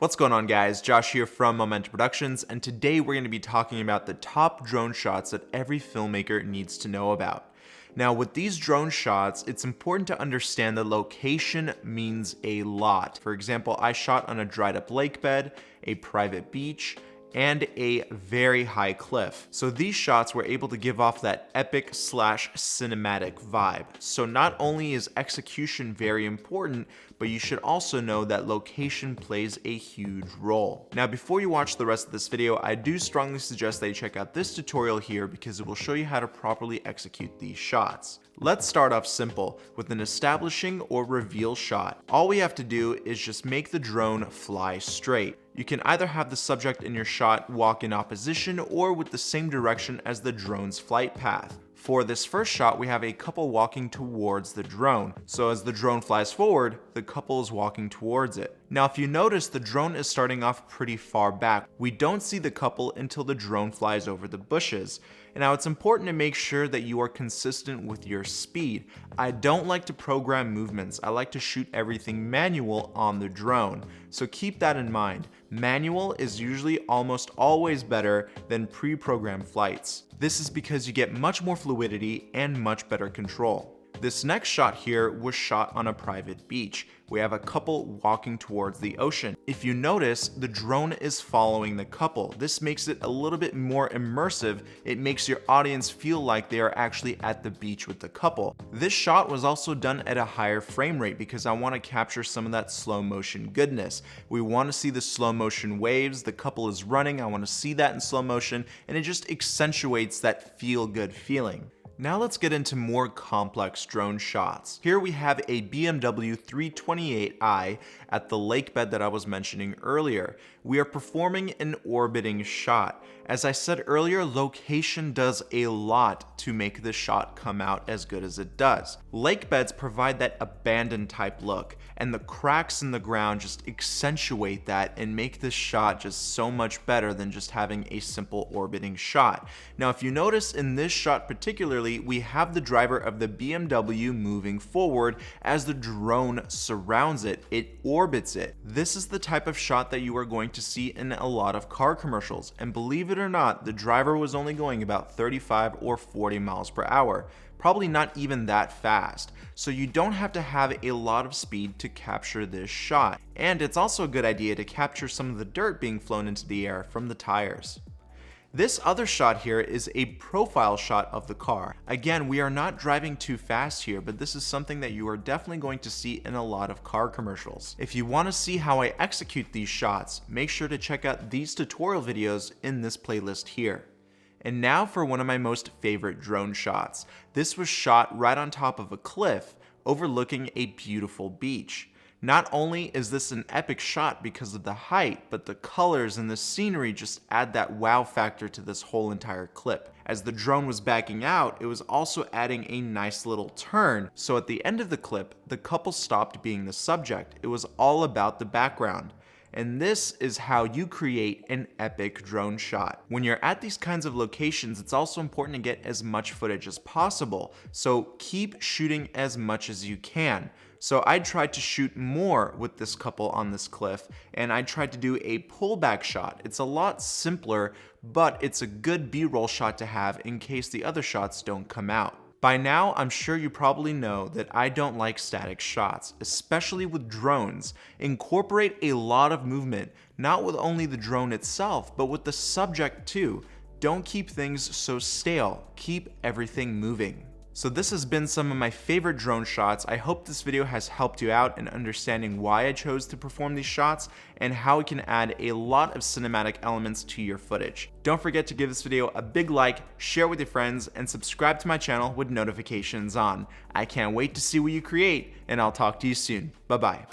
What's going on, guys? Josh here from Momentum Productions, and today we're going to be talking about the top drone shots that every filmmaker needs to know about. Now, with these drone shots, it's important to understand that location means a lot. For example, I shot on a dried up lake bed, a private beach, and a very high cliff. So these shots were able to give off that epic / cinematic vibe. So not only is execution very important, but you should also know that location plays a huge role. Now, before you watch the rest of this video, I do strongly suggest that you check out this tutorial here because it will show you how to properly execute these shots. Let's start off simple with an establishing or reveal shot. All we have to do is just make the drone fly straight. You can either have the subject in your shot walk in opposition or with the same direction as the drone's flight path. For this first shot, we have a couple walking towards the drone. So as the drone flies forward, the couple is walking towards it. Now, if you notice, the drone is starting off pretty far back. We don't see the couple until the drone flies over the bushes. And now it's important to make sure that you are consistent with your speed. I don't like to program movements. I like to shoot everything manual on the drone. So keep that in mind. Manual is usually almost always better than pre-programmed flights. This is because you get much more fluidity and much better control. This next shot here was shot on a private beach. We have a couple walking towards the ocean. If you notice, the drone is following the couple. This makes it a little bit more immersive. It makes your audience feel like they are actually at the beach with the couple. This shot was also done at a higher frame rate because I want to capture some of that slow motion goodness. We want to see the slow motion waves. The couple is running. I want to see that in slow motion, and it just accentuates that feel good feeling. Now let's get into more complex drone shots. Here we have a BMW 328i at the lake bed that I was mentioning earlier. We are performing an orbiting shot. As I said earlier, location does a lot to make the shot come out as good as it does. Lake beds provide that abandoned type look, and the cracks in the ground just accentuate that and make this shot just so much better than just having a simple orbiting shot. Now, if you notice in this shot particularly, we have the driver of the BMW moving forward as the drone surrounds it. It orbits it. This is the type of shot that you are going to see in a lot of car commercials, and believe it or not, the driver was only going about 35 or 40 miles per hour. Probably not even that fast. So you don't have to have a lot of speed to capture this shot. And it's also a good idea to capture some of the dirt being flown into the air from the tires. This other shot here is a profile shot of the car. Again, we are not driving too fast here, but this is something that you are definitely going to see in a lot of car commercials. If you want to see how I execute these shots, make sure to check out these tutorial videos in this playlist here. And now for one of my most favorite drone shots. This was shot right on top of a cliff, overlooking a beautiful beach. Not only is this an epic shot because of the height, but the colors and the scenery just add that wow factor to this whole entire clip. As the drone was backing out, it was also adding a nice little turn. So at the end of the clip, the couple stopped being the subject. It was all about the background. And this is how you create an epic drone shot. When you're at these kinds of locations, it's also important to get as much footage as possible. So keep shooting as much as you can. So I tried to shoot more with this couple on this cliff, and I tried to do a pullback shot. It's a lot simpler, but it's a good B-roll shot to have in case the other shots don't come out. By now, I'm sure you probably know that I don't like static shots, especially with drones. Incorporate a lot of movement, not with only the drone itself, but with the subject too. Don't keep things so stale. Keep everything moving. So this has been some of my favorite drone shots. I hope this video has helped you out in understanding why I chose to perform these shots and how it can add a lot of cinematic elements to your footage. Don't forget to give this video a big like, share with your friends, and subscribe to my channel with notifications on. I can't wait to see what you create, and I'll talk to you soon. Bye-bye.